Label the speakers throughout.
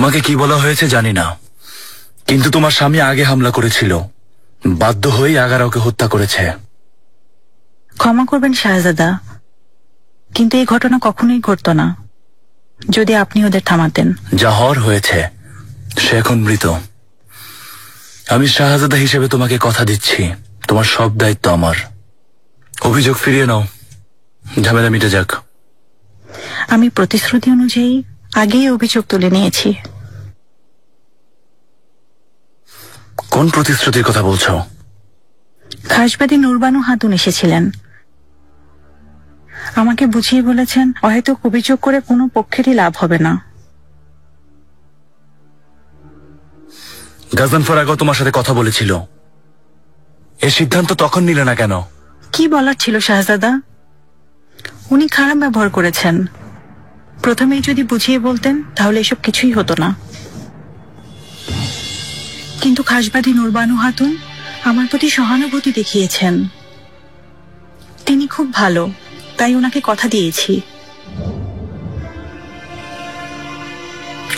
Speaker 1: তোমাকে কি বলা হয়েছে জানি না, কিন্তু তোমার স্বামী আগে হামলা করেছিল, বাধ্য হয়ে আগারাওকে হত্যা করেছে।
Speaker 2: ক্ষমা করবেন শাহজাদা, কিন্তু এই ঘটনা কখনোই ঘটতো না যদি আপনি ওদের থামাতেন।
Speaker 1: যা হওয়ার হয়েছে, সে এখন মৃত। আমি শাহজাদা হিসেবে তোমাকে কথা দিচ্ছি, তোমার সব দায়িত্ব আমার। অভিযোগ ফিরিয়ে নাও, ঝামেলা মিটে যাক।
Speaker 2: আমি প্রতিশ্রুতি অনুযায়ী আগেই অভিযোগ তুলে নিয়েছি।
Speaker 1: কোন প্রতিশ্রুতির কথা বলছো?
Speaker 2: খাসবাদী নুরবানু হাতুন এসেছিলেন, আমাকে বুঝিয়ে বলেছেন হয়তো অভিযোগ করে কোনো পক্ষেরই লাভ হবে না।
Speaker 1: গাজনফর আগেও তোমার সাথে কথা বলেছিল, এই সিদ্ধান্ত তখন নিলে না কেন?
Speaker 2: কি বলার ছিল শাহজাদা? উনি খারাপ ব্যবহার করেছেন, প্রথমেই যদি বুঝিয়ে বলতেন তাহলে এসব কিছুই হতো না। কিন্তু খাসবাদী নুরবানু হাতুন আমার প্রতি সহানুভূতি দেখিয়েছেন, তিনি খুব ভালো, তাই ওনাকে কথা দিয়েছি।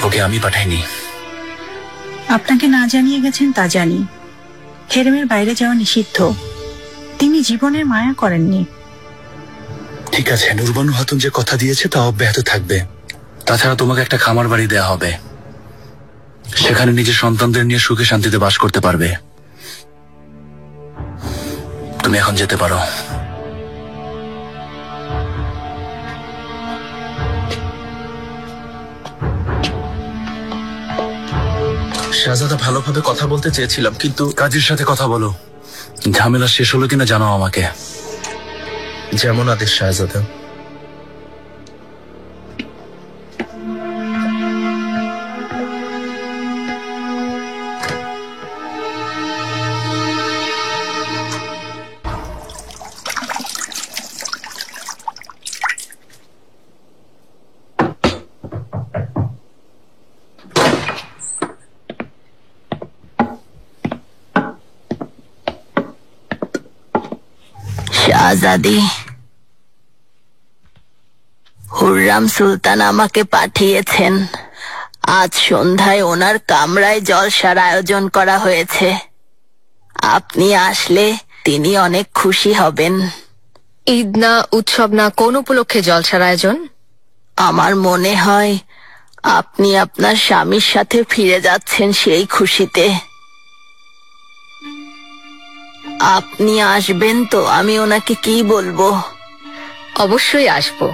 Speaker 1: ওকে আমি পাঠাইনি।
Speaker 2: আপনাকে না জানিয়ে গেছেন তা জানি, হেরেমের বাইরে যাওয়া নিষিদ্ধ, তিনি জীবনের মায়া করেননি।
Speaker 1: ঠিক আছে, নুরবানু হাতুন যে কথা দিয়েছে তা অব্যাহত থাকবে। তাছাড়া তোমাকে একটা খামার বাড়ি দেয়া হবে, সেখানে নিজের সন্তানদের নিয়ে সুখে শান্তিতে বাস করতে পারবে। তুমি এখন যেতে পারো। শাহজাদা, ভালোভাবে কথা বলতে চেয়েছিলাম, কিন্তু কাজীর সাথে কথা বলো। ঝামেলা শেষ হলো কিনা জানাও আমাকে। যেমন আদেশ শাহজাদা।
Speaker 3: শাহজাদি, হুররাম সুলতান আমাকে পাঠিয়েছেন। আজ সন্ধ্যায় ওনার কামরায় জলসার আয়োজন করা হয়েছে, আপনি আসলে তিনি অনেক খুশি হবেন।
Speaker 4: ঈদ না, উৎসব না, কোন উপলক্ষে জলসার আয়োজন?
Speaker 3: আমার মনে হয় আপনি আপনার স্বামীর সাথে ফিরে যাচ্ছেন সেই খুশিতে। আপনি আসবেন তো? আমি ওনাকে কি বলবো?
Speaker 4: অবশ্যই আসবো,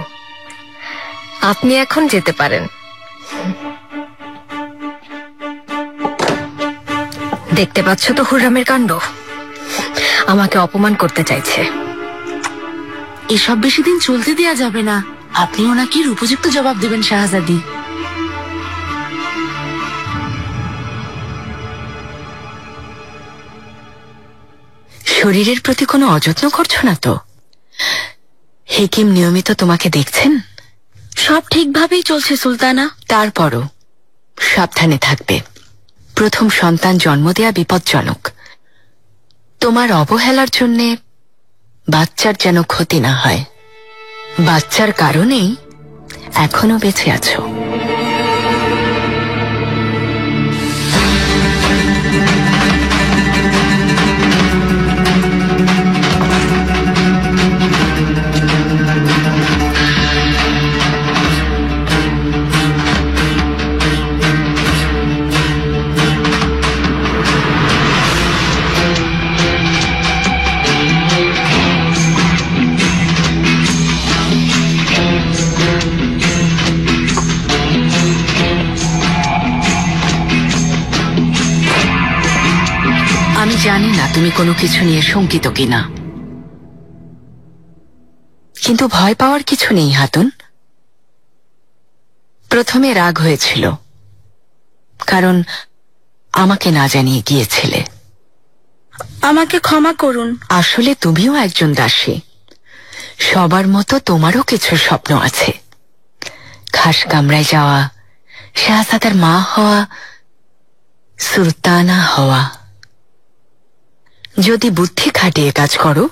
Speaker 4: আপনি এখন যেতে পারেন। দেখতে পাচ্ছ তো হুররামের কাণ্ড, আমাকে অপমান করতে চাইছে।
Speaker 5: এসব বেশি দিন চলতে দেয়া যাবে না, আপনি ওনাকে উপযুক্ত জবাব দেবেন শাহজাদি।
Speaker 4: শরীরের প্রতি কোনো অযত্ন করছো না তো? হেকিম নিয়মিত তোমাকে দেখছেন?
Speaker 5: সব ঠিকভাবেই চলছে সুলতানা।
Speaker 4: তারপরও সাবধানে থাকবে, প্রথম সন্তান জন্ম দেয়া বিপজ্জনক। তোমার অবহেলার জন্যে বাচ্চার যেন ক্ষতি না হয়। বাচ্চার কারণেই এখনো বেঁচে আছো। আমি জানি না তুমি কোনো কিছু নিয়ে শঙ্কিত কিনা, কিন্তু ভয় পাওয়ার কিছু নেই হাতুন। প্রথমে রাগ হয়েছিল, কারণ আমাকে না জানিয়ে গিয়েছিলে।
Speaker 5: আমাকে ক্ষমা করুন।
Speaker 4: আসলে তুমিও একজন দাসী, সবার মতো তোমারও কিছু স্বপ্ন আছে। খাস কামরায় যাওয়া, শাহজাদার মা হওয়া, সুলতানা হওয়া। যদি বুদ্ধি খাটিয়ে কাজ করো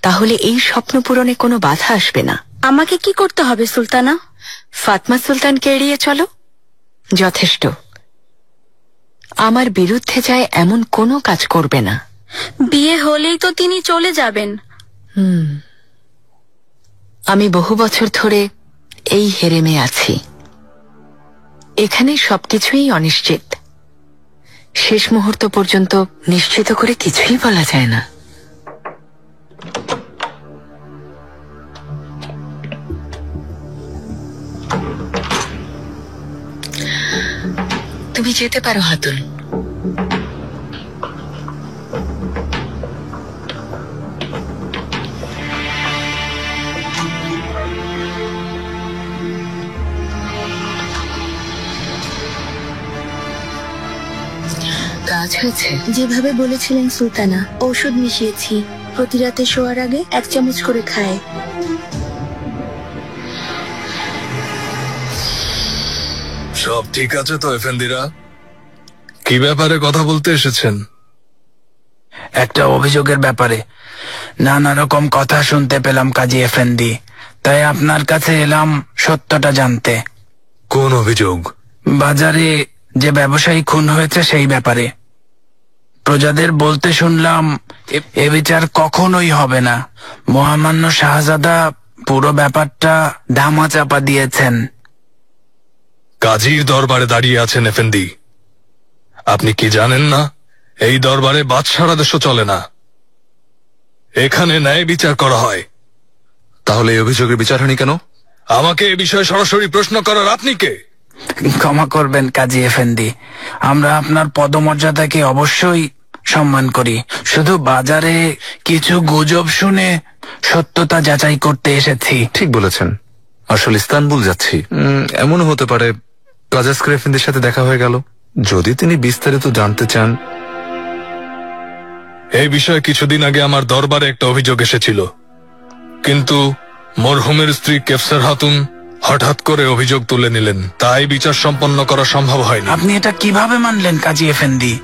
Speaker 4: তাহলে এই স্বপ্ন পূরণে কোনো বাধা আসবে না।
Speaker 5: আমাকে কি করতে হবে সুলতানা?
Speaker 4: ফাতমা সুলতানকে এড়িয়ে চলো, যথেষ্ট। আমার বিরুদ্ধে যায় এমন কোনো কাজ করবে না।
Speaker 6: বিয়ে হলেই তো তিনি চলে যাবেন।
Speaker 4: আমি বহু বছর ধরে এই হেরেমে আছি। এখানে সবকিছুই অনিশ্চিত। শেষ মুহূর্ত পর্যন্ত নিশ্চিত করে কিছুই বলা যায় না। তুমি যেতে পারো হাতুন। কাজ হয়েছে?
Speaker 6: যেভাবে বলেছিলেন সুলতানা, ঔষধ মিশিয়েছি। প্রতি রাতে শোয়ার আগে 1 চামচ করে খায়।
Speaker 7: সব ঠিক আছে তো এফেন্দিরা? কি ব্যাপারে কথা বলতে এসেছেন?
Speaker 8: একটা অভিযোগের ব্যাপারে নানা রকম কথা শুনতে পেলাম কাজী এফেন্দি, তাই আপনার কাছে এলাম সত্যটা জানতে।
Speaker 7: কোন অভিযোগ?
Speaker 8: বাজারে যে ব্যবসায়ী খুন হয়েছে সেই ব্যাপারে। প্রজাদের বলতে শুনলাম এ বিচার কখনোই হবে না। মহামান্য শাহজাদা পুরো ব্যাপারটা ধামাচাপা দিয়েছেন।
Speaker 7: কাজীর দরবারে দাঁড়িয়ে আছেন এফেন্দি। আপনি কি জানেন না এই দরবারে বাদশার আদেশও চলে না, এখানে ন্যায় বিচার করা হয়।
Speaker 1: তাহলে এই অভিযোগের বিচার হয়নি কেন?
Speaker 7: আমাকে এ বিষয়ে সরাসরি প্রশ্ন করার আপনি কে?
Speaker 8: ক্ষমা করবেন কাজী এফেন্দি, আমরা আপনার পদমর্যাদাকে অবশ্যই সম্মান করি। শুধু বাজারে কিছু গুজব শুনে সত্যতা যাচাই করতে এসেছি।
Speaker 1: ঠিক বলেছেন, আসলে ইস্তানবুল যাচ্ছি। এমনও হতে পারে কাজাস্কর এফেন্দির সাথে দেখা হয়ে গেল। যদি তিনি বিস্তারিত জানতে চান।
Speaker 7: এই বিষয়ে কিছুদিন আগে আমার দরবারে একটা অভিযোগ এসেছিল, কিন্তু মরহুমের স্ত্রী কেফসার হাতুন হঠাৎ করে অভিযোগ তুলে নিলেন, তাই বিচার সম্পন্ন করা সম্ভব হয়নি।
Speaker 8: আপনি এটা কিভাবে মানলেন কাজী এফেন্দি?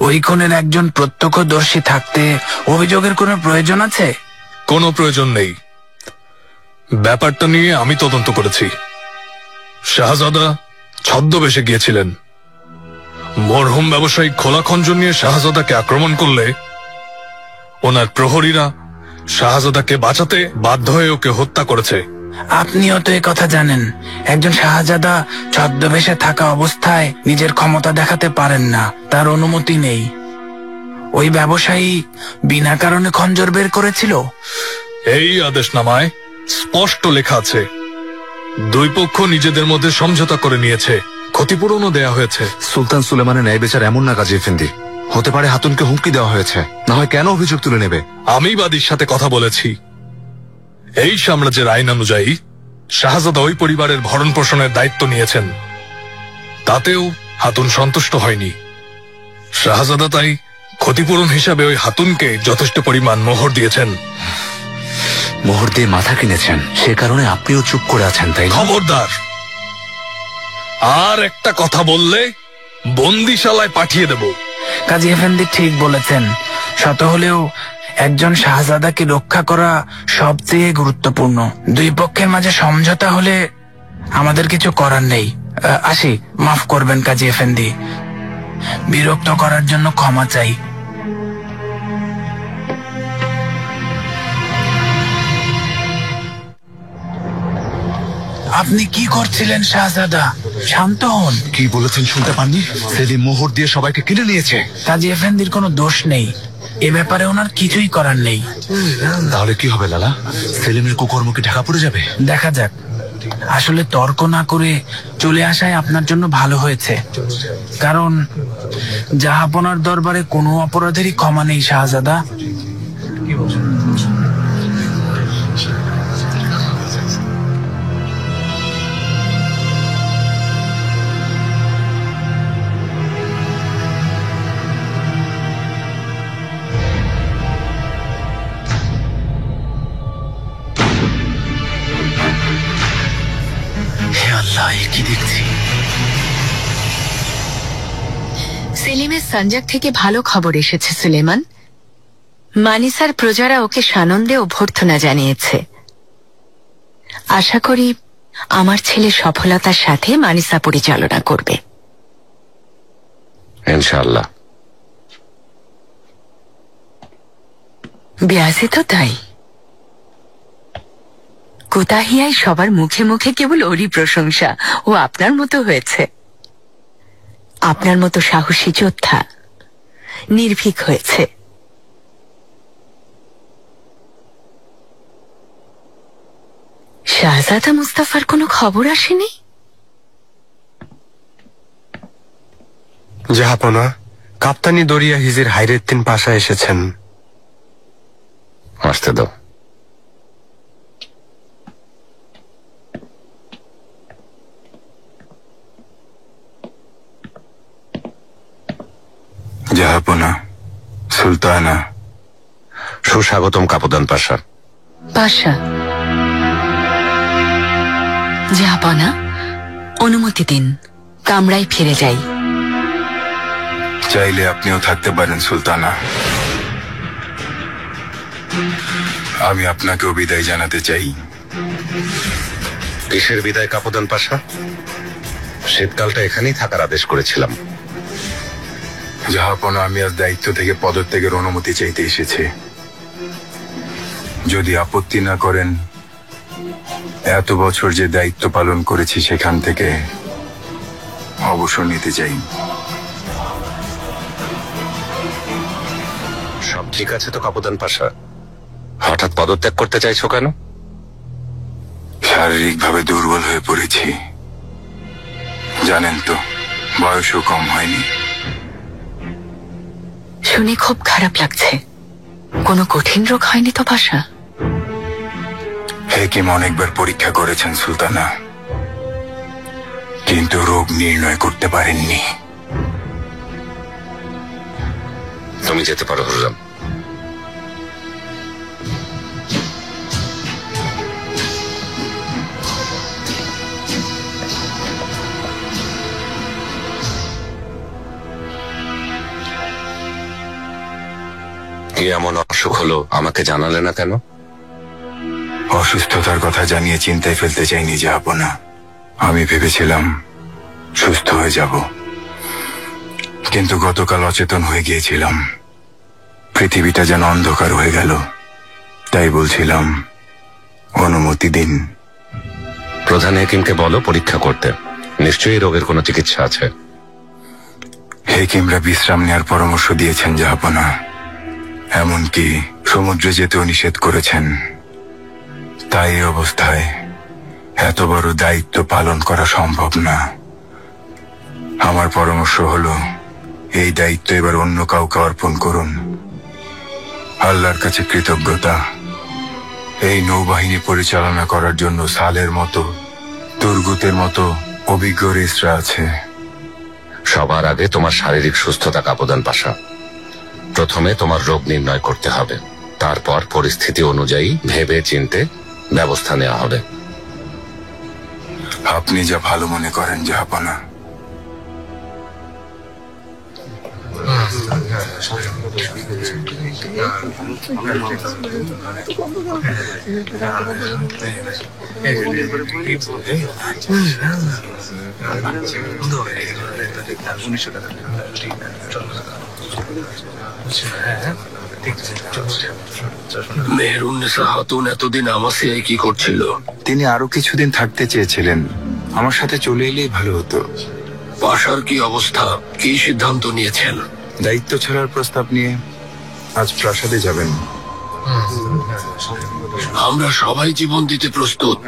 Speaker 8: ওই খুনের একজন প্রত্যক্ষদর্শী থাকতে অভিযোগের কোনো প্রয়োজন আছে?
Speaker 7: কোনো প্রয়োজন নেই। ব্যাপারটা নিয়ে আমি তদন্ত করেছি। শাহজাদা ছদ্মবেশে গিয়েছিলেন। মরহুম ব্যবসায়ী খোলা খঞ্জন নিয়ে শাহজাদাকে আক্রমণ করলে ওনার প্রহরীরা শাহজাদাকে বাঁচাতে বাধ্য হয়ে ওকে হত্যা করেছে।
Speaker 8: আপনিও তো কথা জানেন, একজন শাহজাদা ছদ্মবেশে থাকা অবস্থায় নিজের ক্ষমতা দেখাতে পারেন না, তার অনুমতি নেই। ওই ব্যবসায়ী বিনা কারণে খঞ্জর বের করেছিল।
Speaker 7: এই আদেশনামায় স্পষ্ট লেখা আছে, দুই পক্ষ নিজেদের মধ্যে সমঝোতা করে নিয়েছে, ক্ষতিপূরণও দেয়া হয়েছে।
Speaker 1: সুলতান সুলেমানের ন্যায় বিচার এমন না কাজী এফেন্দি, হতে পারে হাতুনকে হুমকি দেওয়া হয়েছে, না হয় কেন অভিযোগ তুলে নেবে?
Speaker 7: আমি বাদীর সাথে কথা বলেছি। এই সাম্রাজ্যের আইন অনুযায়ী শাহজাদা ওই পরিবারের ভরণ পোষণের দায়িত্ব নিয়েছেন, তাতেও হাতুন সন্তুষ্ট হয়নি। শাহজাদা তাই ক্ষতিপূরণ হিসাবে ওই হাতুনকে যথেষ্ট পরিমাণ মোহর দিয়েছেন।
Speaker 1: মোহর দিয়ে মাথা কিনেছেন, সে কারণে আপনিও চুপ করে আছেন, তাই না?
Speaker 7: খবরদার, আর একটা কথা বললে বন্দিশালায় পাঠিয়ে দেব।
Speaker 8: কাজী এফেন্দি ঠিক বলেছেন, শত হলেও একজন শাহজাদাকে রক্ষা করা সবচেয়ে গুরুত্বপূর্ণ। দুই পক্ষের মাঝে সমঝোতা হলে আমাদের কিছু করার নেই। আসি, মাফ করবেন কাজী এফেন্দি, বিরক্ত করার জন্য ক্ষমা চাই। আপনি কি করছিলেন শাহজাদা? শান্ত হন।
Speaker 1: কি বলেছেন শুনতে পাননি? সেলিম মোহর দিয়ে সবাইকে কিনে নিয়েছে।
Speaker 8: কাজী এফেন্দির কোনো দোষ নেই, এ ব্যাপারে ওনার কিছুই করার নেই।
Speaker 1: তাহলে কি হবে লালা? সেলিমের কুকর্ম কি ঢাকা পড়ে যাবে?
Speaker 8: দেখা যাক। আসলে তর্ক না করে চলে আসায় আপনার জন্য ভালো হয়েছে, কারণ জাহাপনার দরবারে কোনো অপরাধেরই ক্ষমা নেই শাহজাদা। কি দেখছি?
Speaker 4: সেলিমের সানজাক থেকে ভালো খবর এসেছে সুলেমান। মানিসার প্রজারা ওকে সানন্দে অভ্যর্থনা জানিয়েছে। আশা করি আমার ছেলে সফলতার সাথে মানিসা পরিচালনা করবে।
Speaker 9: ইনশাআল্লাহ।
Speaker 4: ব্যাসে তো তাই। কোতাহিয়ায় সবার মুখে মুখে কেবল ওরই প্রশংসা। ও আপনার মতো হয়েছে, আপনার মতো সাহসী যোদ্ধা, নির্ভীক হয়েছে। শাহজাদা মুস্তাফার কোনো খবর আসেনি?
Speaker 10: জাহাপনা, কাপ্তানি দরিয়া হিজির হাইরেদ্দিন পাশা এসেছেন।
Speaker 9: আসতে দাও।
Speaker 1: জাহাপনা, সুলতানা।
Speaker 9: সুস্বাগতম কাপদান পাশা।
Speaker 4: পাশা, জাহাপনা, অনুমতি দিন, কামরায় ফিরে যাই।
Speaker 1: চাইলে আপনিও থাকতে পারেন সুলতানা। আমি আপনাকেও বিদায় জানাতে চাই।
Speaker 9: কিসের বিদায় কাপদান পাশা? শীতকালটা এখানেই থাকার আদেশ করেছিলাম।
Speaker 1: জাহাপনা, আমি আজ দায়িত্ব থেকে পদত্যাগের অনুমতি চাইতে এসেছি। যদি আপত্তি না করেন, এত বছর যে দায়িত্ব পালন করেছি সেখান থেকে অবসর নিতে চাই।
Speaker 9: সব ঠিক আছে তো কাপদান পাশা? হঠাৎ পদত্যাগ করতে চাইছো কেন?
Speaker 1: শারীরিকভাবে দুর্বল হয়ে পড়েছি। জানেন তো, বয়সও কম হয়নি।
Speaker 4: শুনে খুব খারাপ লাগছে। কোনো কঠিন রোগ হয়নি তো পাশা?
Speaker 1: হেকিম অনেকবার পরীক্ষা করেছেন সুলতানা, কিন্তু রোগ নির্ণয় করতে পারেননি।
Speaker 9: তুমি যেতে পারো হুররাম। কি এমন অসুখ হলো আমাকে জানালে না কেন?
Speaker 1: অসুস্থতার কথা জানিয়ে চিন্তায় ফেলতে চাইনি জাহাপনা। আমি ভেবেছিলাম সুস্থ হয়ে যাব, কিন্তু গতকাল অচেতন হয়ে গিয়েছিলাম। পৃথিবীটা যেন অন্ধকার হয়ে গেল। তাই বলছিলাম, অনুমতি দিন।
Speaker 9: প্রধান হেকিমকে বলো পরীক্ষা করতে। নিশ্চয়ই রোগের কোনো চিকিৎসা আছে।
Speaker 1: হেকিমরা বিশ্রাম নেওয়ার পরামর্শ দিয়েছেন জাহাপনা। এমনকি সমুদ্রে যেতেও নিষেধ করেছেন। তাই এই অবস্থায় এত বড় দায়িত্ব পালন করা সম্ভব না। আমার পরামর্শ হলো, এই দায়িত্ব এবার অন্য কাউকে অর্পণ করুন। আল্লাহর কাছে কৃতজ্ঞতা, এই নৌবাহিনী পরিচালনা করার জন্য সালের মতো, তুর্গুতের মতো অভিজ্ঞ রেসরা আছে।
Speaker 9: সবার আগে তোমার শারীরিক সুস্থতা কাপদান পাশা। প্রথমে তোমার রোগ নির্ণয় করতে হবে, তারপর পরিস্থিতি অনুযায়ী ভেবে চিনতে ব্যবস্থা নেওয়া হবে।
Speaker 1: আপনি যা ভালো মনে করেন জাহাপনা।
Speaker 11: মেহেরুন্নেসা খাতুন এতদিন আমাসিয়ায় কি করছিল?
Speaker 1: তিনি আরো কিছুদিন থাকতে চেয়েছিলেন। আমার সাথে চলে এলেই ভালো হতো।
Speaker 11: পাশার কি অবস্থা? কি সিদ্ধান্ত নিয়েছেন?
Speaker 1: দায়িত্ব ছাড়ার প্রস্তাব নিয়ে আজ প্রাসাদে যাবেন।
Speaker 11: আমরা সবাই জীবন দিতে প্রস্তুত,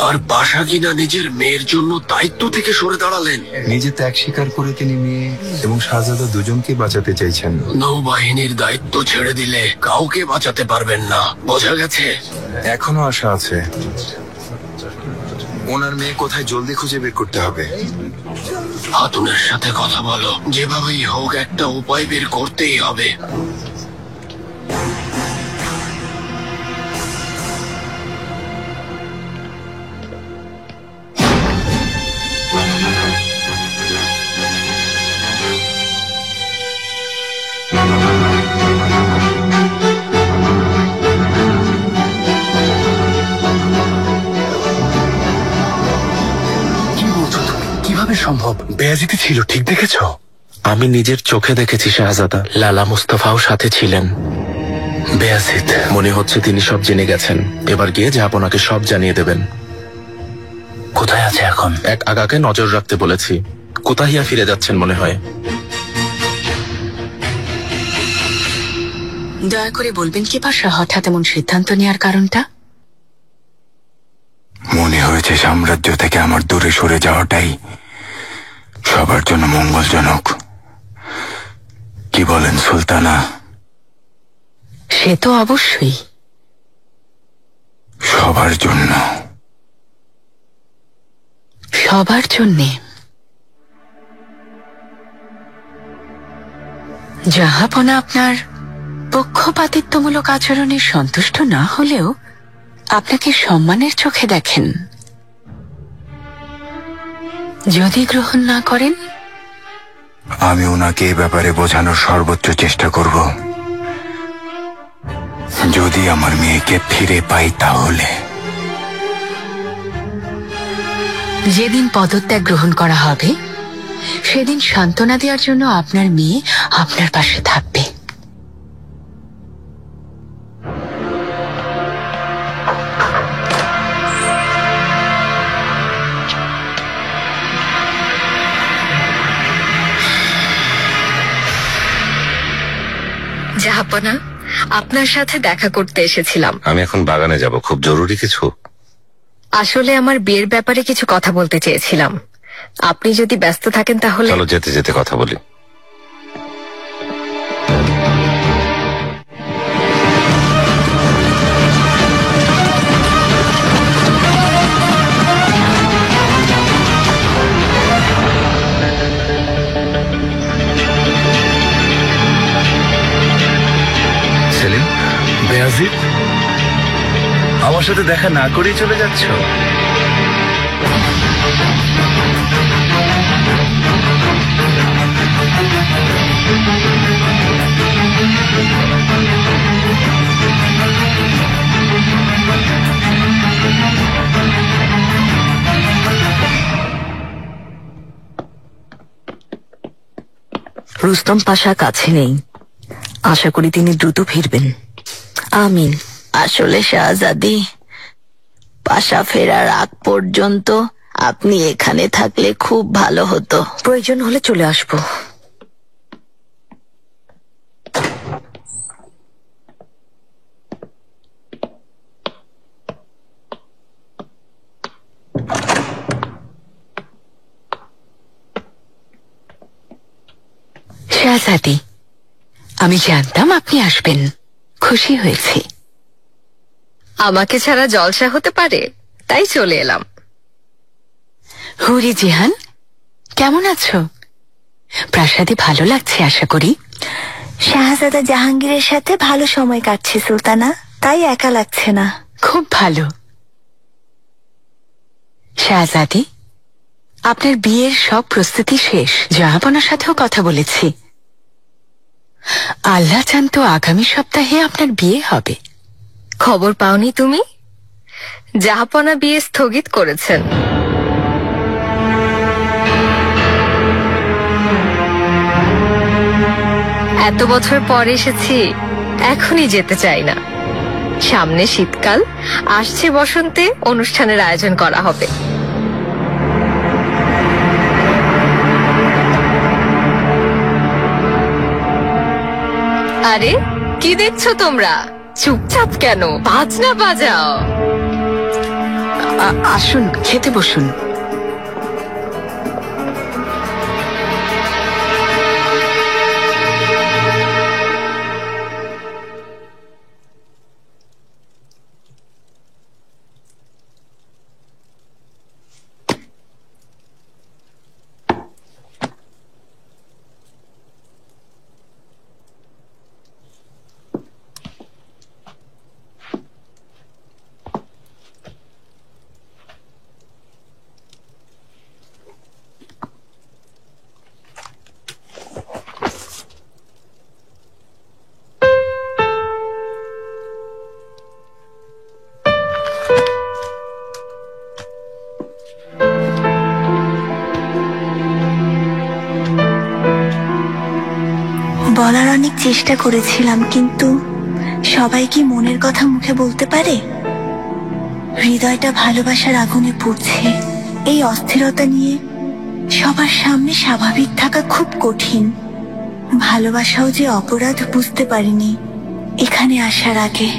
Speaker 11: আর পাশা কিনা নিজের মেয়ের জন্য দায়িত্ব থেকে সরে দাঁড়ালেন।
Speaker 1: নিজে ত্যাগ স্বীকার করে তিনি মেয়ে এবং শাহজাদা দুজনকে বাঁচাতে চাইছেন।
Speaker 11: নৌবাহিনীর দায়িত্ব ছেড়ে দিলে কাউকে বাঁচাতে পারবেন না, বোঝা গেছে?
Speaker 1: এখনো আশা আছে। ওনার মেয়ে কোথায় জলদি খুঁজে বের করতে হবে।
Speaker 11: খাতুনের সাথে কথা বলো, যেভাবেই হোক একটা উপায় বের করতেই হবে।
Speaker 1: কিভাবে সম্ভব? বেয়াজিতে ছিল, ঠিক দেখেছ?
Speaker 12: আমি নিজের চোখে দেখেছি শাহজাদা, লালা মুস্তফাও সাথে ছিলেন।
Speaker 1: বেয়াজিদ,
Speaker 12: মনে হচ্ছে তিনি সব জেনে গেছেন। এবার গিয়ে জাহাপনাকে সব জানিয়ে দেবেন।
Speaker 1: কোথায় আছে এখন?
Speaker 12: এক আগাকে নজর রাখতে বলেছি। কোতাহিয়া ফিরে যাচ্ছেন মনে হয়।
Speaker 4: দয়া করে বলবেন কি পাশা হঠাৎ এমন সিদ্ধান্ত নেওয়ার কারণটা?
Speaker 13: মনে হয়েছে সাম্রাজ্য থেকে আমার দূরে সরে যাওয়াটাই সবার জন্য মঙ্গলজনক। কি বলেন সুলতানা?
Speaker 4: সে তো অবশ্যই।
Speaker 13: সবার জন্য।
Speaker 4: সবার জন্যে। জাহাপনা আপনার পক্ষপাতিত্বমূলক আচরণে সন্তুষ্ট না হলেও আপনাকে সম্মানের চোখে দেখেন। যদি গ্রহণ না করেন,
Speaker 13: আমি ওনাকে এ ব্যাপারে বোঝানোর সর্বোচ্চ চেষ্টা করব। যদি আমার মেয়েকে ফিরে পাই তাহলে।
Speaker 4: যেদিন পদত্যাগ গ্রহণ করা হবে সেদিন সান্ত্বনা দেওয়ার জন্য আপনার মেয়ে আপনার পাশে থাকবে।
Speaker 14: জাহাপনা, আপনার সাথে দেখা করতে এসেছিলাম।
Speaker 9: আমি এখন বাগানে যাব। খুব জরুরি কিছু?
Speaker 14: আসলে আমার বিয়ের ব্যাপারে কিছু কথা বলতে চেয়েছিলাম। আপনি যদি ব্যস্ত থাকেন তাহলে
Speaker 9: চলো যেতে যেতে কথা বলি।
Speaker 1: সেলিম, বেয়াজিদ, আমার সাথে দেখা না করেই চলে যাচ্ছ?
Speaker 3: রুস্তম পাশা কাছে নেই। আশা করি তিনি দ্রুত ফিরবেন। আমিন। আসলে শাহজাদি, পাশা ফেরার আগ পর্যন্ত আপনি এখানে থাকলে খুব ভালো হতো। প্রয়োজন হলে চলে আসবো।
Speaker 4: শাহজাদি, আমি জানতাম আপনি আসবেন। খুশি হয়েছি।
Speaker 14: আমাকে ছাড়া জলসা হতে পারে, তাই চলে এলাম।
Speaker 4: হুরি জিহান, কেমন আছো? প্রাসাদে ভালো লাগছে আশা করি।
Speaker 6: শাহজাদা জাহাঙ্গীরের সাথে ভালো সময় কাটছে সুলতানা, তাই একা লাগছে না।
Speaker 4: খুব ভালো। শাহজাদি, আপনার বিয়ের সব প্রস্তুতি শেষ। জাহাপনার সাথেও কথা বলেছি। আল্লাহ চান তো আগামী সপ্তাহে আপনার বিয়ে হবে।
Speaker 14: খবর পাওনি তুমি? জাহাপনা বিয়ে স্থগিত করেছেন। এত বছর পর এসেছি, এখনই যেতে চাই না। সামনে শীতকাল, আসছে বসন্তে অনুষ্ঠানের আয়োজন করা হবে। আরে কি দেখছো তোমরা? চুপচাপ কেন? বাজনা বাজাও।
Speaker 4: আসুন, খেতে বসুন।
Speaker 6: বলার অনেক চেষ্টা করেছিলাম, কিন্তু সবাই কি মনের কথা মুখে বলতে পারে? হৃদয়টা ভালোবাসার আগুনে পুড়ছে। এই অস্থিরতা নিয়ে সবার সামনে স্বাভাবিক থাকা খুব কঠিন। ভালোবাসাও যে অপরাধ বুঝতে পারিনি এখানে আসার আগে।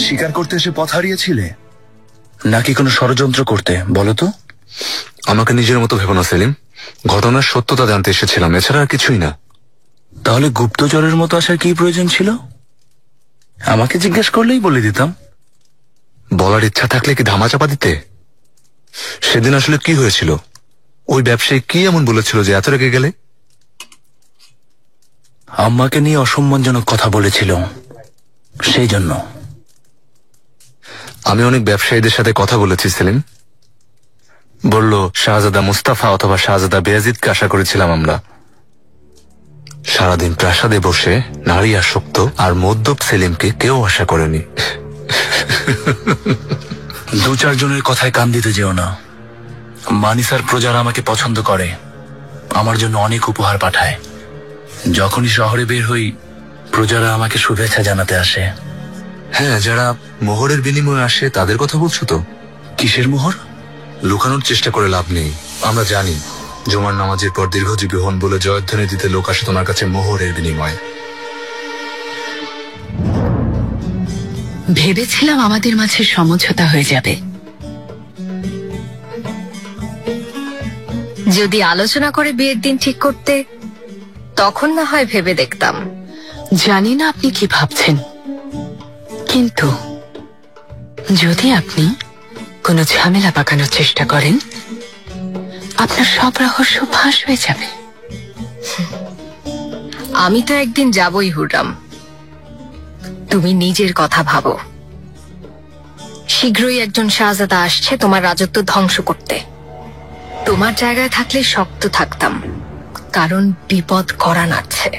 Speaker 1: শিকার করতে এসে পথ হারিয়েছিলে নাকি কোনো ষড়যন্ত্র করতে, বলো তো?
Speaker 13: আমাকে নিজের মতো ভেবো না সেলিম, ঘটনার সত্যতা জানতে এসেছিলাম, এছাড়া আর কিছুই না।
Speaker 1: তাহলে গুপ্তচরের মতো আসার কি প্রয়োজন ছিল? আমাকে জিজ্ঞেস করলেই বলে দিতাম।
Speaker 13: বলার ইচ্ছা থাকলে কি ধামাচাপা দিতে? সেদিন আসলে কি হয়েছিল? ওই ব্যবসায়ী কি এমন বলেছিল যে এত রেগে গেলে?
Speaker 1: আম্মাকে নিয়ে অসম্মানজনক কথা বলেছিল, সেই জন্য।
Speaker 13: আমি অনেক ব্যবসায়ীদের সাথে কথা বলেছি সেলিম, বলল শাহজাদা মুস্তাফা অথবা শাহজাদা বেয়াজিদকে আশা করেছিলাম আমরা। সারাদিন প্রাসাদে বসে নারী আসক্ত আর মদ্যপ সেলিমকে কেউ আশা করেনি।
Speaker 1: 2-4 জনের কথায় কান দিতে যেও না। মানিসার প্রজারা আমাকে পছন্দ করে, আমার জন্য অনেক উপহার পাঠায়। যখনই শহরে বের হই প্রজারা আমাকে শুভেচ্ছা জানাতে আসে।
Speaker 13: হ্যাঁ, যারা মোহরের বিনিময়ে আসে তাদের কথা বলছো তো?
Speaker 1: কিসের মোহর?
Speaker 13: লুকানোর চেষ্টা করে লাভ নেই, আমরা জানি। জুমার নামাজের পর দীর্ঘজীবী হন বলে জয়ধ্বনি দিতে লোক আসে তোমার কাছে মোহরের বিনিময়ে।
Speaker 4: ভেবেছিলাম আমাদের মাঝে সমঝোতা হয়ে যাবে।
Speaker 14: যদি আলোচনা করে বিয়ের দিন ঠিক করতে, তখন না হয় ভেবে দেখতাম।
Speaker 4: জানি না আপনি কি ভাবছেন, কিন্তু যদি আপনি কোনো ঝামেলা পাকানোর চেষ্টা করেন, আপনার সব রহস্য ফাঁস হয়ে যাবে।
Speaker 14: আমি তো একদিন যাবই হুররাম, তুমি নিজের কথা ভাবো। শীঘ্রই একজন শাহজাদা আসছে তোমার রাজত্ব ধ্বংস করতে। তোমার জায়গায় থাকলে শক্ত থাকতাম, কারণ বিপদ করা নাড়ছে।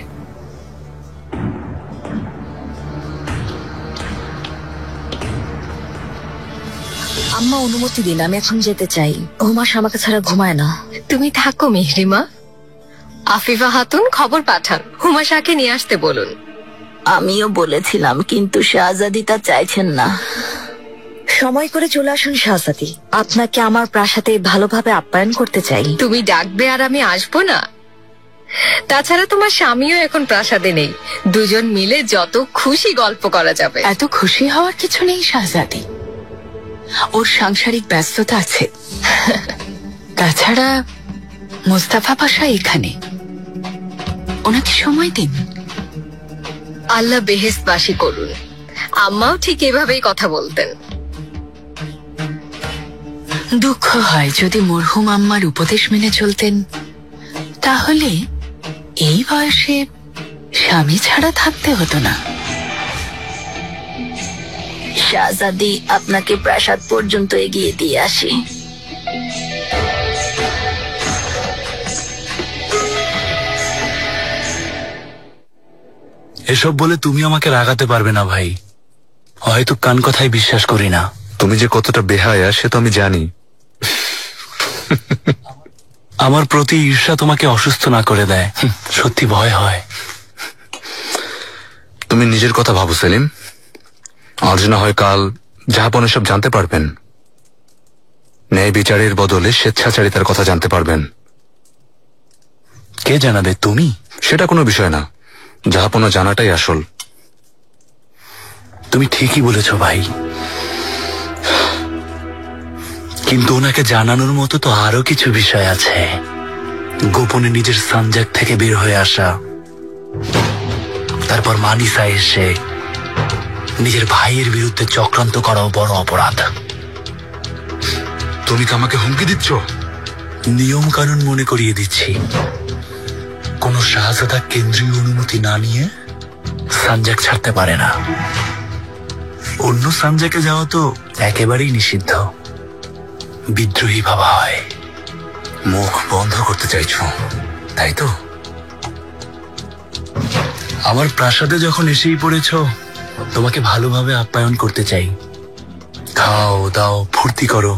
Speaker 3: আম্মা অনুমতি দিন, আমি এখন যেতে চাই। হুমাস আমাকে ছাড়া ঘুমায় না।
Speaker 14: তুমি থাকো মেহরিমা। আফিফা খাতুন খবর পাঠান, হুমাশাকে নিয়ে আসতে বলুন।
Speaker 3: আমিও বলেছিলাম, কিন্তু শাহজাদি তা চাইছেন না। সময় করে চলে আসুন শাহজাদি, আপনাকে আমার প্রাসাদে ভালোভাবে আপ্যায়ন করতে চাই।
Speaker 14: তুমি ডাকবে আর আমি আসবো না? তাছাড়া তোমার স্বামীও এখন প্রাসাদে নেই, দুজন মিলে যত খুশি গল্প করা যাবে।
Speaker 4: এত খুশি হওয়ার কিছু নেই শাহজাদি, ওর সাংসারিক ব্যস্ততা আছে। তাছাড়া মুস্তাফা পাশা এখানে, ওনাকে সময় দিন।
Speaker 14: আল্লাহ বেহেশতবাসী করুন। আম্মাও ঠিক এভাবেই কথা বলতেন।
Speaker 4: দুঃখ হয় যদি মরহুম আম্মার উপদেশ মেনে চলতেন, তাহলে এই বয়সে স্বামী ছাড়া থাকতে হতো না।
Speaker 3: শাহজাদি, আপনাকে প্রাসাদ পর্যন্ত এগিয়ে দিয়ে আসি।
Speaker 1: এসব বলে তুমি আমাকে রাগাতে পারবে না ভাই, হয়তো কান কথায় বিশ্বাস করি না।
Speaker 13: তুমি যে কতটা বেহায়া সে তো আমি জানি।
Speaker 1: আমার প্রতি ঈর্ষা তোমাকে অসুস্থ না করে দেয়, সত্যি ভয় হয়।
Speaker 13: তুমি নিজের কথা ভাবো সেলিম, আজ না হয় কাল জাহাপন এসব জানতে পারবেন। ন্যায় বিচারের বদলে স্বেচ্ছাচারিতার কথা জানতে পারবেন।
Speaker 1: কে জানাবে, তুমি?
Speaker 13: সেটা কোনো বিষয় না, জাহাপনা জানাটাই আসল।
Speaker 1: তুমি ঠিকই বলেছ ভাই, কিন্তু ওনাকে জানানোর মতো তো আরো কিছু বিষয় আছে। গোপনে নিজের সানজাক থেকে বের হয়ে আসা, তারপর মানিসা এসে নিজের ভাইয়ের বিরুদ্ধে চক্রান্ত করাও বড় অপরাধ।
Speaker 13: তুমি কি আমাকে হুমকি দিচ্ছ?
Speaker 1: নিয়ম কানুন মনে করিয়ে দিচ্ছি। কোনো শাহজাদা কেন্দ্রীয় অনুমতি না নিয়ে সানজাক ছাড়তে পারে না। অন্য সানজাকে যাওয়া তো একেবারেই নিষিদ্ধ, বিদ্রোহী ভাবা হয়। মুখ বন্ধ করতে চাইছো তাই তো? আমার প্রাসাদে যখন এসেই পড়েছ, তোমাকে ভালোভাবে আপ্যায়ন করতে চাই। খাও দাও, ফুর্তি করো,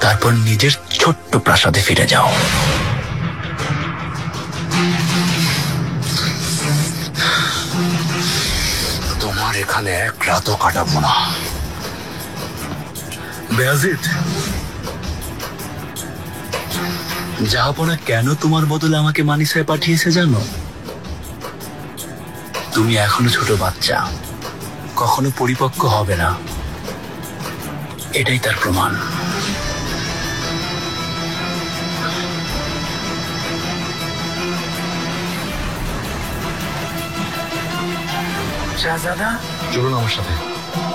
Speaker 1: তারপর নিজের ছোট্ট প্রাসাদে ফিরে যাও। তোমার এখানে এক রাতও কাটাবো না। বেয়াজিদ, জাহাপনা কেন তোমার বদলে আমাকে মানিসায় পাঠিয়েছে জানো? তুমি এখনো ছোট বাচ্চা, কখনো পরিপক্ক হবে না, এটাই তার প্রমাণ।
Speaker 8: শাহজাদা,
Speaker 13: চলুন আমার সাথে।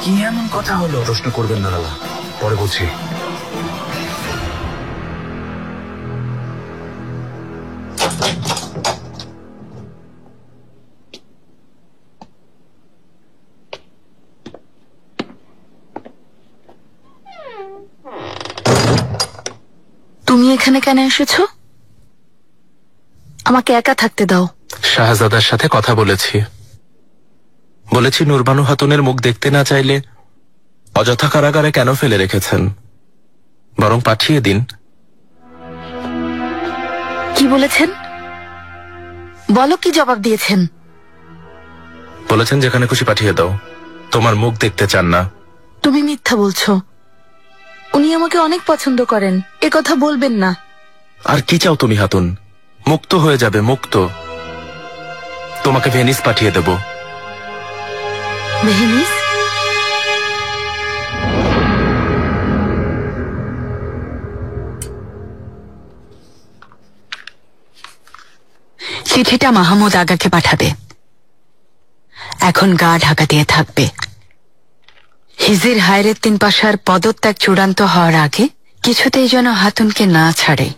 Speaker 8: কি এমন কথা হলো?
Speaker 13: প্রশ্ন করবেন না লালা, পরে বলছি।
Speaker 3: তুমি এখানে কেন এসেছো? আমাকে একা থাকতে দাও।
Speaker 12: শাহজাদার সাথে কথা বলেছি, বলেছি নুরবানু খাতুনের মুখ দেখতে না চাইলে অযথা কারাগারে কেন ফেলে রেখেছেন, বরং পাঠিয়ে দিন।
Speaker 3: কি বলেছেন? বলো, কি জবাব দিয়েছেন?
Speaker 12: বলেছেন যেখানে খুশি পাঠিয়ে দাও, তোমার মুখ দেখতে চান না।
Speaker 3: তুমি মিথ্যা বলছো। উনি আমাকে অনেক পছন্দ করেন, এ কথা বলবেন না।
Speaker 12: আর কি চাও তুমি খাতুন? মুক্ত হয়ে যাবে, মুক্ত। তোমাকে ভেনিস পাঠিয়ে দেব।
Speaker 3: ভেনিস?
Speaker 4: চিঠিটা মাহমুদ আগাকে পাঠাবে। এখন গা ঢাকা দিয়ে থাকবে। হিজির হায়রেদ্দিন পাশার পদত্যাগ চূড়ান্ত হওয়ার আগে কিছুতেই যেন হাতুনকে না ছাড়ে।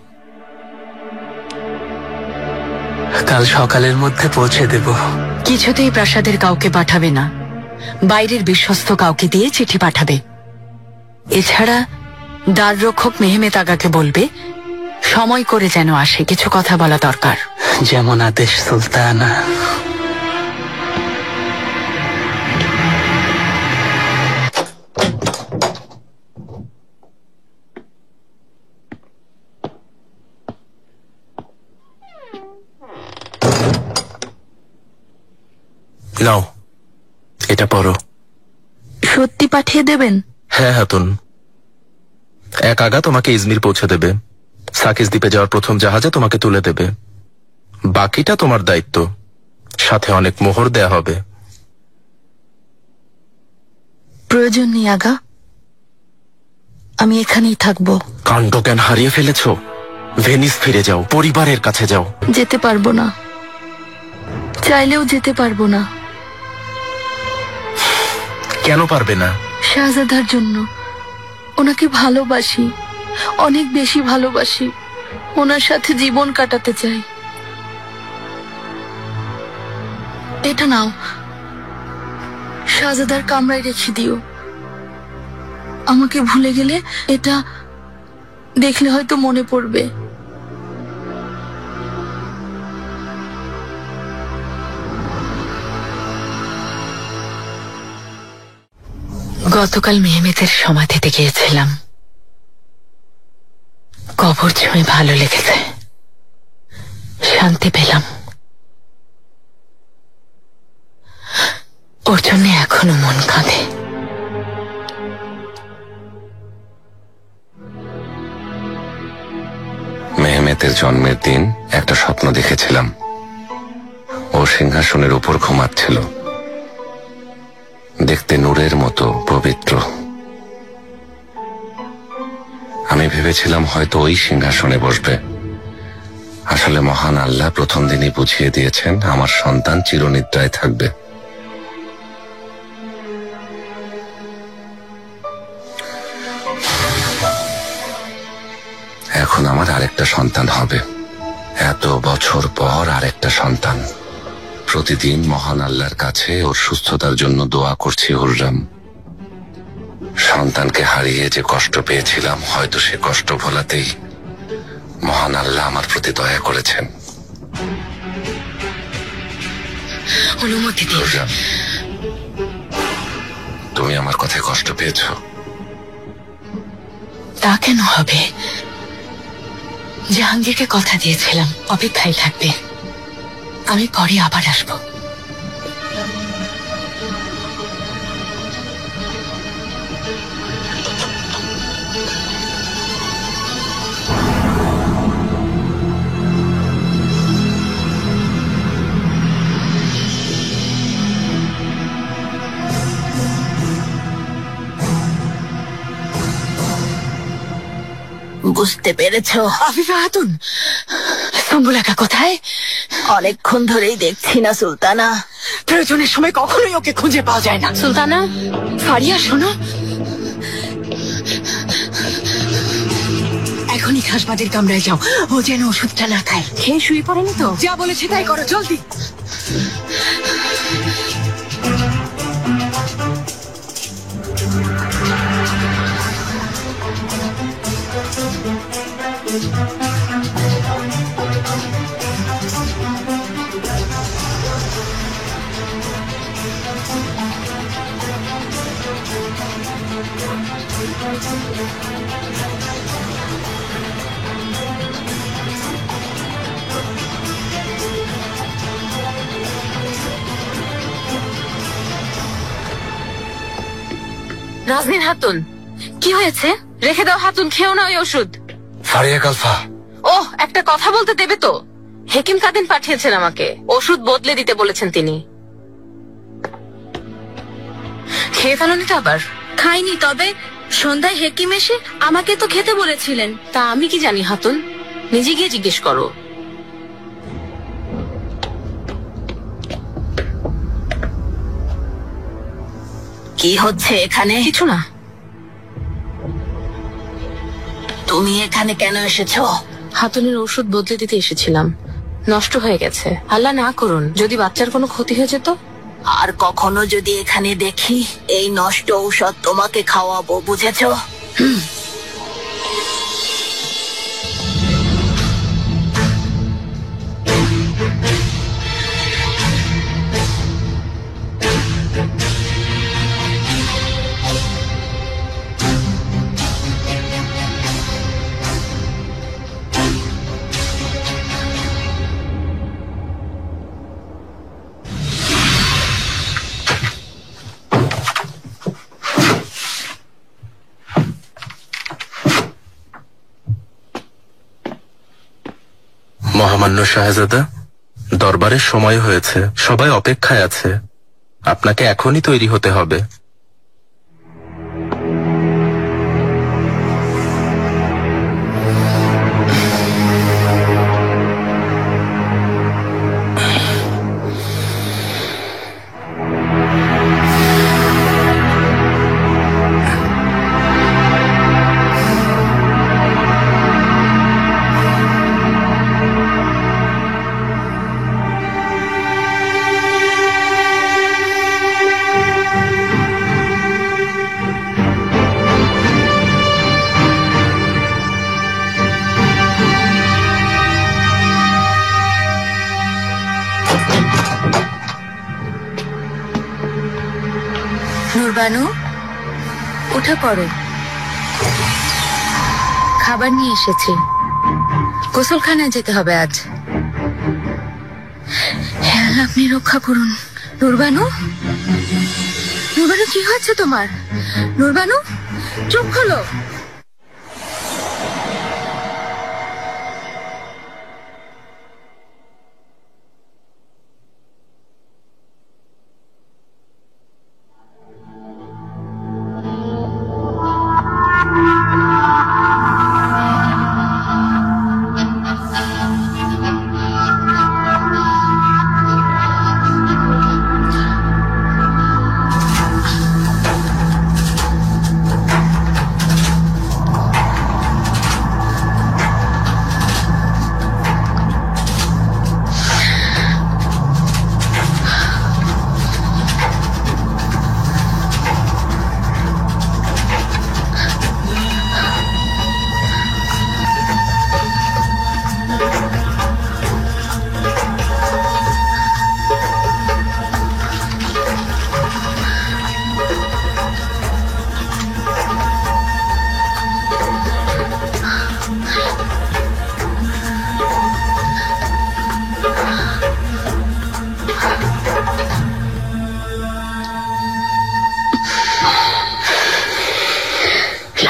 Speaker 1: কাল সকালের মধ্যে পৌঁছে দেব।
Speaker 4: কিছুতেই প্রাসাদের কাউকে পাঠাবে না, বাইরের বিশ্বস্ত কাউকে দিয়ে চিঠি পাঠাবে। এছাড়া দ্বাররক্ষক মেহমেদ আগাকে বলবে সময় করে যেন আসে, কিছু কথা বলা দরকার।
Speaker 1: যেমন আদেশ সুলতানা।
Speaker 12: নাও, এটা পড়ো।
Speaker 3: সত্যি পাঠিয়ে দেবেন?
Speaker 12: হ্যাঁ হাতুন, এক আগা তোমাকে ইজমির পৌঁছে দেবে। সাকিস দ্বীপে যাওয়ার প্রথম জাহাজে তোমাকে তুলে দেবে। বাকিটা তোমার দায়িত্ব, সাথে অনেক মোহর দেয়া হবে।
Speaker 3: প্রয়োজন নেই আগা, আমি এখানেই থাকবো।
Speaker 12: কাণ্ডজ্ঞান হারিয়ে ফেলেছ? ভেনিস ফিরে যাও, পরিবারের কাছে যাও।
Speaker 3: যেতে পারবো না, চাইলেও যেতে পারবো না।
Speaker 12: কেন পারবে না?
Speaker 3: শাহজাদার জন্য। ওনাকে ভালোবাসি, অনেক বেশি ভালোবাসি। ওনার সাথে জীবন কাটাতে চাই। এটা নাও, শাহজাদার কামরায় রেখে দিও। আমাকে ভুলে গেলে এটা দেখলে হয়তো মনে পড়বে।
Speaker 4: গতকাল মেহমেদের সমাধিতে গিয়েছিলাম। কবর ছুঁয়ে ভালো লেগেছে, শান্তি পেলাম। ওর জন্য এখনো মন কাঁদে।
Speaker 9: মেহমেতের জন্মের দিন একটা স্বপ্ন দেখেছিলাম। ও সিংহাসনের উপর ঘুমাচ্ছিল, দেখতে নূরের মতো পবিত্র। আমি ভেবেছিলাম হয়তো ওই সিংহাসনে বসবে। আসলে মহান আল্লাহ প্রথম দিনই বুঝিয়ে দিয়েছেন আমার সন্তান চিরনিদ্রায় থাকবে। এখন আমার আরেকটা সন্তান হবে, এত বছর পর আরেকটা সন্তান। প্রতিদিন মহান আল্লাহর কাছে ওর সুস্থতার জন্য দোয়া করছি হুররাম। সন্তানকে হারিয়ে যে কষ্ট পেয়েছিলাম, হয়তো সে কষ্ট ভোলাতেই মহান আল্লাহ আমার প্রতি দয়া করেছেন।
Speaker 4: অনুমতি দিন।
Speaker 9: হুররাম, তুমি আমার কথায় কষ্ট পেয়েছো?
Speaker 4: তা কেন হবে? জাহাঙ্গীরকে কথা দিয়েছিলাম অপেক্ষায় থাকবে। আমি পরে আবার আসবো।
Speaker 3: বুঝতে পেরেছো?
Speaker 4: আফিফা খাতুন, সুম্বুলাকা কোথায়?
Speaker 3: অনেকক্ষণ ধরেই দেখছি না সুলতানা।
Speaker 4: প্রয়োজনের সময় কখনোই ওকে খুঁজে পাওয়া যায় না। সুলতানা, ফারিয়া শোনো, এখনই খাসবাদের কামরায় যাও। ও যেন ওষুধটা না খায়। খেয়ে শুয়ে পড়েনি তো? যা বলেছে তাই করো, জলদি। নাজনীন হাতুন, কি হয়েছে? রেখে দাও হাতুন, খেও না ওই ওষুধ।
Speaker 13: ফারিয়া কালফা,
Speaker 5: ওহ, একটা কথা বলতে দেবে তো? হেকিম কাদিন পাঠিয়েছেন আমাকে, ওষুধ বদলে দিতে বলেছেন তিনি।
Speaker 4: খেয়ে ফেলনি তো আবার?
Speaker 5: খাইনি, তবে সন্ধ্যায় হেকিম এসে আমাকে তো খেতে বলেছিলেন। তা আমি কি জানি হাতুন, নিজে গিয়ে জিজ্ঞেস করো।
Speaker 3: কি হচ্ছে এখানে?
Speaker 5: কিছু না।
Speaker 3: তুমি এখানে কেন এসেছো?
Speaker 5: হাতুনের ওষুধ বদলে দিতে এসেছিলাম, নষ্ট হয়ে গেছে। আল্লাহ না করুন যদি বাচ্চার কোনো ক্ষতি হয়ে যেত।
Speaker 3: আর কখনো যদি এখানে দেখি, এই নষ্ট ঔষধ তোমাকে খাওয়াবো, বুঝেছো?
Speaker 12: মহামান্য শাহজাদা, দরবারের সময় হয়েছে, সবাই অপেক্ষায় আছে। আপনাকে এখনই তৈরি হতে হবে।
Speaker 4: নুরবানু, উঠে পড়ো, খাবার নিয়ে এসেছি। গোসলখানায় যেতে হবে আজ। হ্যাঁ, আপনি রক্ষা করুন। নুরবানু, নুরবানু, কি হচ্ছে তোমার? নুরবানু, চোখ খোলো।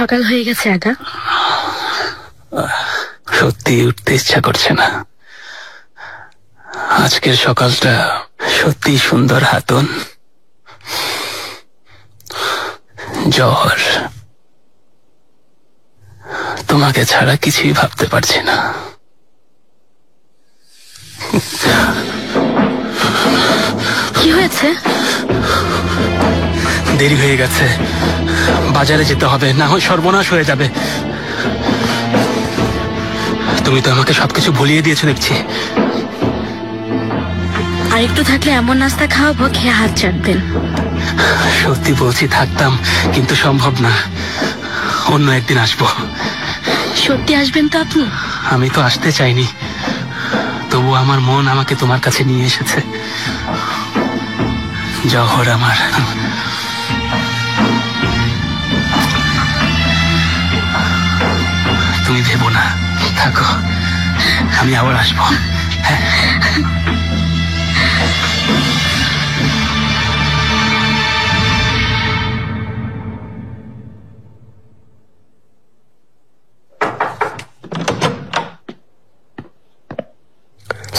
Speaker 5: সকাল হয়ে গেছে আগা।
Speaker 8: সত্যি উঠতে ইচ্ছা করছে না। আজকের সকালটা সত্যি সুন্দর হাতুন। জহর, তোমাকে ছাড়া কিছুই ভাবতে পারছি না।
Speaker 5: কি হয়েছে?
Speaker 8: দেরি হয়ে গেছে, বাজারে যেতে হবে, না হয় সর্বনাশ হয়ে যাবে। তুমি তো আমাকে সবকিছু ভুলিয়ে দিয়েছো দেখছি।
Speaker 5: আর একটু থাকলে এমন নাস্তা খাওয়াবো, খেয়ে হাত চাটবেন।
Speaker 8: সত্যি বলছি থাকতাম, কিন্তু সম্ভব না। অন্য একদিন আসবো।
Speaker 5: সত্যি আসবেন তো আপনি?
Speaker 8: আমি তো আসতে চাইনি, তবু আমার মন আমাকে তোমার কাছে নিয়ে এসেছে। জহর আমার, তুমি ভেবো না, থাকো, আমি আবার আসবো। হ্যাঁ।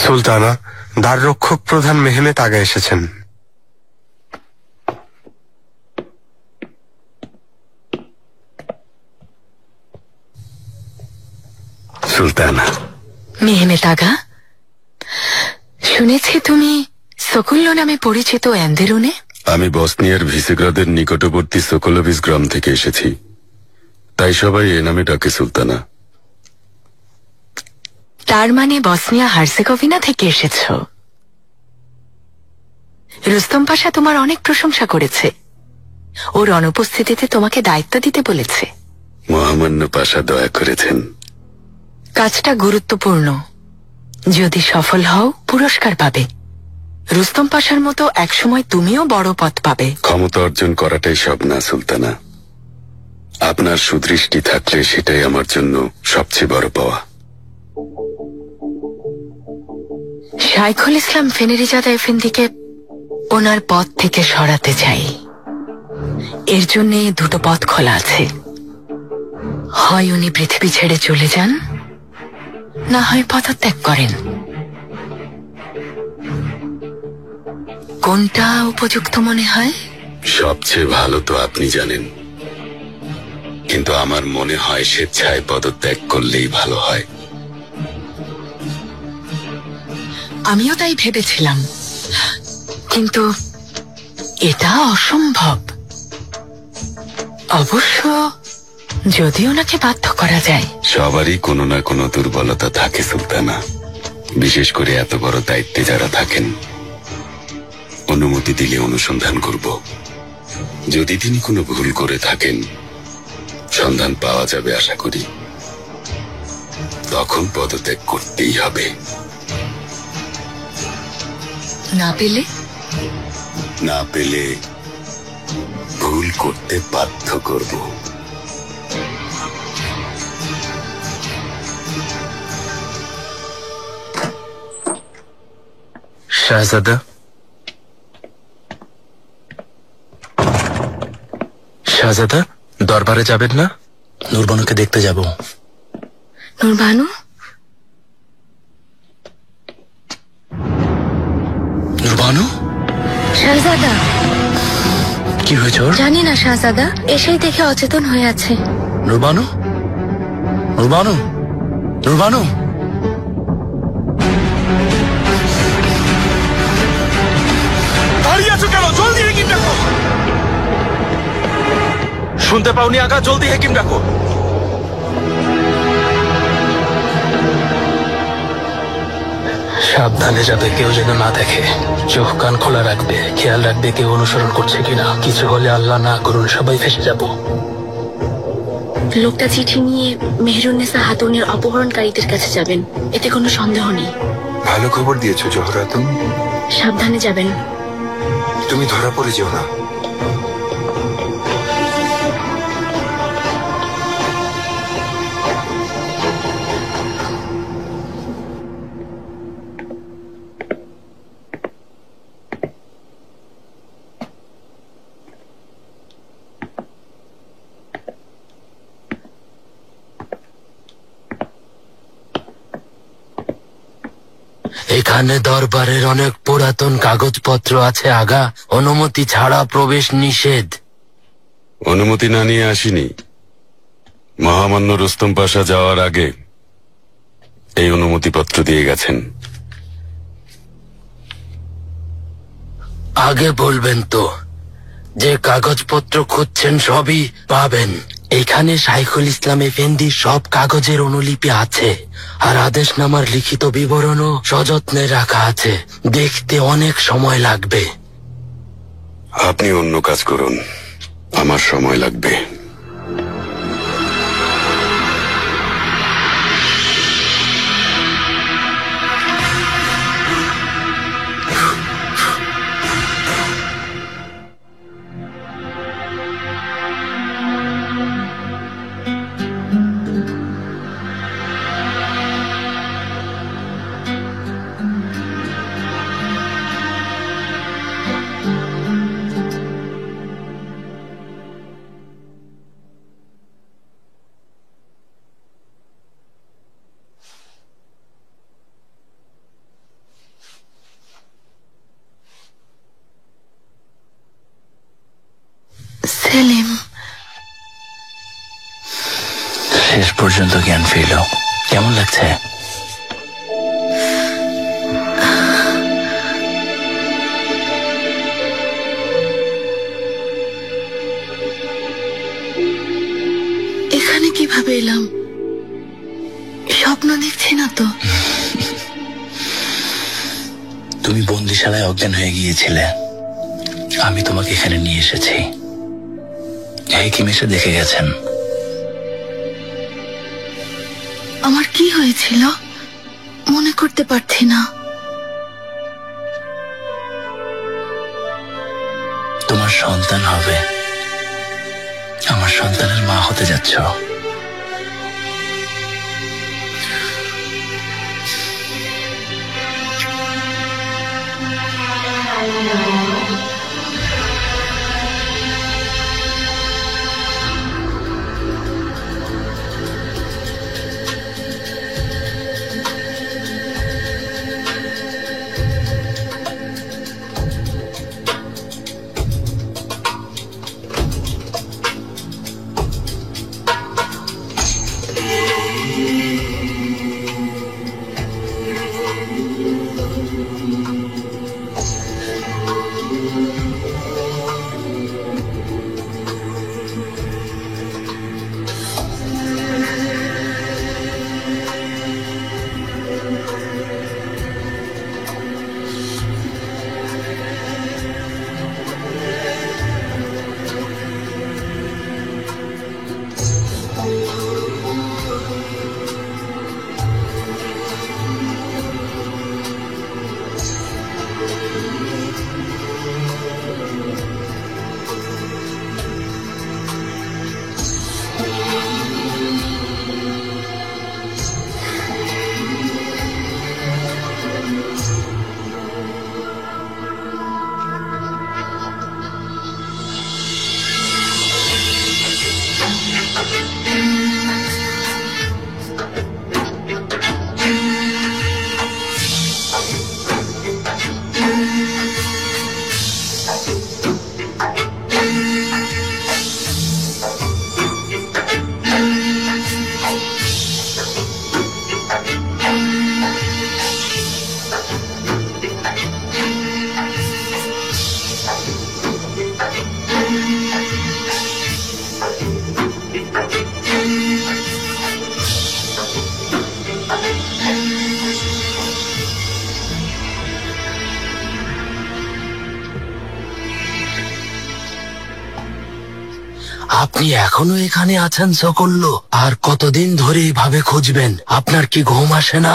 Speaker 10: সুলতানা, দ্বাররক্ষক প্রধান মেহমেত আগা এসেছেন।
Speaker 11: সুলতানা।
Speaker 4: মেহমেত আগা, শুনেছি তুমি সকুল্লো নামে পরিচিত এন্দেরুনে?
Speaker 11: আমি বসনিয়ার ভিসেগ্রাদের নিকটবর্তী সোকোলোভিস গ্রাম থেকে এসেছি, তাই সবাই এ নামে ডাকে সুলতানা।
Speaker 4: তার মানে বসনিয়া হার্জেগোভিনা থেকে এসেছ। রুস্তম পাশা তোমার অনেক প্রশংসা করেছে। ওর অনুপস্থিতিতে তোমাকে দায়িত্ব দিতে বলেছে।
Speaker 11: মহামান্য পাশা দয়া করেছেন।
Speaker 4: কাজটা গুরুত্বপূর্ণ। যদি সফল হও পুরস্কার পাবে। রুস্তম পাশার মতো একসময় তুমিও বড় পদ পাবে।
Speaker 11: ক্ষমতা অর্জন করাটাই সব না সুলতানা। আপনার সুদৃষ্টি থাকলে সেটাই আমার জন্য সবচেয়ে বড় পাওয়া।
Speaker 4: শাইখুল ইসলাম ফেনেরিজাদা এফেন্দিকে ওনার পদ থেকে সরাতে চাই। এর জন্য দুটো পথ খোলা আছে। হয় উনি পৃথিবী ছেড়ে চলে যান, না হয় পদত্যাগ করেন। কোনটা উপযুক্ত মনে হয়?
Speaker 11: সবচেয়ে ভালো তো আপনি জানেন, কিন্তু আমার মনে হয় স্বেচ্ছায় পদত্যাগ করলেই ভালো হয়।
Speaker 4: আমিও তাই ভেবেছিলাম, কিন্তু এটা অসম্ভব। অবশ্য যদি ওনাকে বাধ্য করা যায়।
Speaker 11: সবারই কোনো না কোনো দুর্বলতা থাকে সুলতানা, বিশেষ করে এত বড় দায়িত্বে যারা থাকেন। অনুমতি দিলে অনুসন্ধান করব। যদি তিনি কোনো ভুল করে থাকেন, সন্ধান পাওয়া যাবে আশা করি। তখন পদত্যাগ করতেই হবে।
Speaker 4: না পেলে?
Speaker 11: না পেলে ভুল করতে বাধ্য করব।
Speaker 12: শাহজাদা, শাহজাদা দরবারে যাবেন না?
Speaker 1: নূরবানুকে দেখতে যাব।
Speaker 5: নূরবানু?
Speaker 1: নূরবানু?
Speaker 5: শাহজাদা?
Speaker 1: কি হয়েছে ওর?
Speaker 5: জানি না শাহজাদা, এসেই দেখে অচেতন হয়ে আছে।
Speaker 1: নূরবানু? নূরবানু? নূরবানু?
Speaker 12: দাঁড়িয়ে আছো কেন? জলদি হেকিম ডাকো। শুনতে পাওনি আগা? জলদি হেকিম ডাকো।
Speaker 8: সাবধানে যাবে, কেউ যেন না দেখে। চোখ কান খোলা রাখবে, খেয়াল রাখবে কেউ অনুসরণ করছে কিনা। কিছু হলে আল্লাহ না করুন সবাই ফেসে যাব।
Speaker 5: লোকটা চিঠি নিয়ে মেহরুন্নেসা হাতুনের অপহরণকারীদের কাছে যাবেন, এতে কোনো সন্দেহ নেই।
Speaker 10: ভালো খবর দিয়েছো জহরা।
Speaker 5: সাবধানে যাবেন।
Speaker 10: তুমি ধরা পড়ে যেও না।
Speaker 15: এখানে দরবারের অনেক পুরাতন কাগজপত্র আছে আগা, অনুমতি ছাড়া প্রবেশ নিষেধ।
Speaker 11: অনুমতি না নিয়ে আসিনি। মহামান্য রুস্তম পাশা যাওয়ার আগে এই অনুমতিপত্র দিয়ে গেছেন।
Speaker 15: আগে বলবেন তো, যে কাগজপত্র খুঁজছেন সবই পাবেন। এখানে শাইখুল ইসলাম এফেন্দি সব কাগজের অনুলিপি আছে, আর আদেশনামার লিখিত বিবরণও সযত্নে রাখা আছে। দেখতে অনেক সময় লাগবে।
Speaker 11: আপনি অন্য কাজ করুন, আমার সময় লাগবে।
Speaker 5: সেলিম,
Speaker 1: শেষ পর্যন্ত জ্ঞান ফিরল। কেমন লাগছে?
Speaker 5: এখানে কিভাবে এলাম? স্বপ্ন দেখছি না তো?
Speaker 1: তুমি বন্দিশালায় অজ্ঞান হয়ে গিয়েছিলে, আমি তোমাকে এখানে নিয়ে এসেছি। হাকিম এসে দেখে গেছেন।
Speaker 5: আমার কি হয়েছিল মনে করতে পারছি না।
Speaker 1: তোমার সন্তান হবে, আমার সন্তানের মা হতে যাচ্ছ।
Speaker 15: আপনি এখনো এখানে আছেন সকল্য? আর কতদিন ধরে এইভাবে খুঁজবেন? আপনার কি ঘুম আসে না?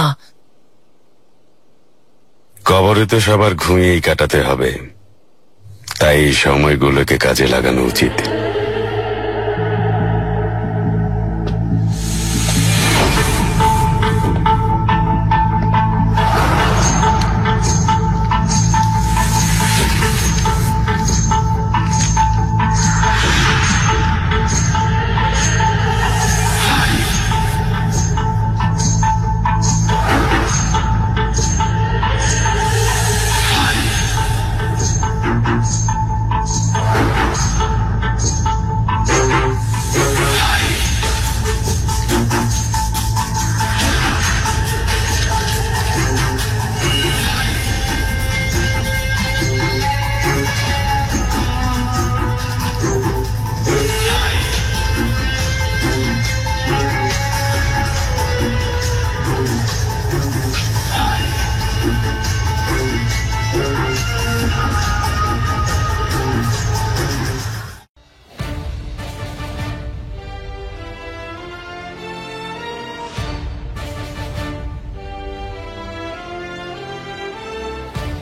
Speaker 11: কবরে তো সবার ঘুমিয়েই কাটাতে হবে, তাই এই সময়গুলোকে কাজে লাগানো উচিত।